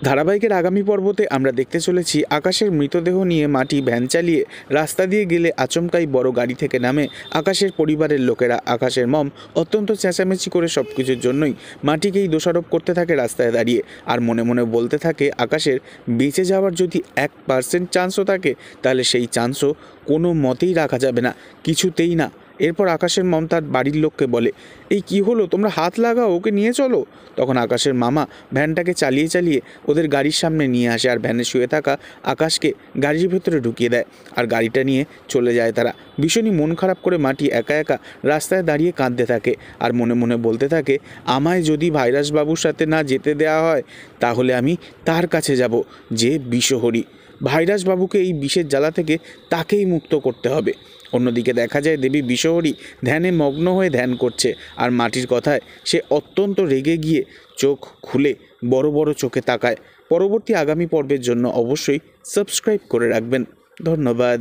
ধারাবাহিকের আগামী পর্বতে আমরা দেখতে চলেছি আকাশের মৃতদেহ নিয়ে মাটি ভ্যান চালিয়ে রাস্তা দিয়ে গেলে আচমকাই বড় গাড়ি থেকে নামে আকাশের পরিবারের লোকেরা। আকাশের মম অত্যন্ত চেঁচামেচি করে সব কিছুর জন্যই মাটিকেই দোষারোপ করতে থাকে রাস্তায় দাঁড়িয়ে, আর মনে মনে বলতে থাকে আকাশের বেঁচে যাওয়ার যদি 1% চান্সও থাকে তাহলে সেই চান্সও কোনো মতেই রাখা যাবে না, কিছুতেই না। এরপর আকাশের মম তার বাড়ির লোককে বলে, এই কি হলো, তোমরা হাত লাগাও, ওকে নিয়ে চলো। তখন আকাশের মামা ভ্যানটাকে চালিয়ে চালিয়ে ওদের গাড়ির সামনে নিয়ে আসে আর ভ্যানে শুয়ে থাকা আকাশকে গাড়ির ভেতরে ঢুকিয়ে দেয়, আর গাড়িটা নিয়ে চলে যায় তারা। ভীষণই মন খারাপ করে মাটি একা একা রাস্তায় দাঁড়িয়ে কাঁদতে থাকে আর মনে মনে বলতে থাকে, আমায় যদি ভাইরাস বাবুর সাথে না যেতে দেওয়া হয় তাহলে আমি তার কাছে যাব, যে বিষহরী। ভাইরাস বাবুকে এই বিষের জ্বালা থেকে তাকেই মুক্ত করতে হবে। অন্যদিকে দেখা যায় দেবী বিষহরী ধ্যানে মগ্ন হয়ে ধ্যান করছে, আর মাটির কথায় সে অত্যন্ত রেগে গিয়ে চোখ খুলে বড় বড় চোখে তাকায়। পরবর্তী আগামী পর্বের জন্য অবশ্যই সাবস্ক্রাইব করে রাখবেন। ধন্যবাদ।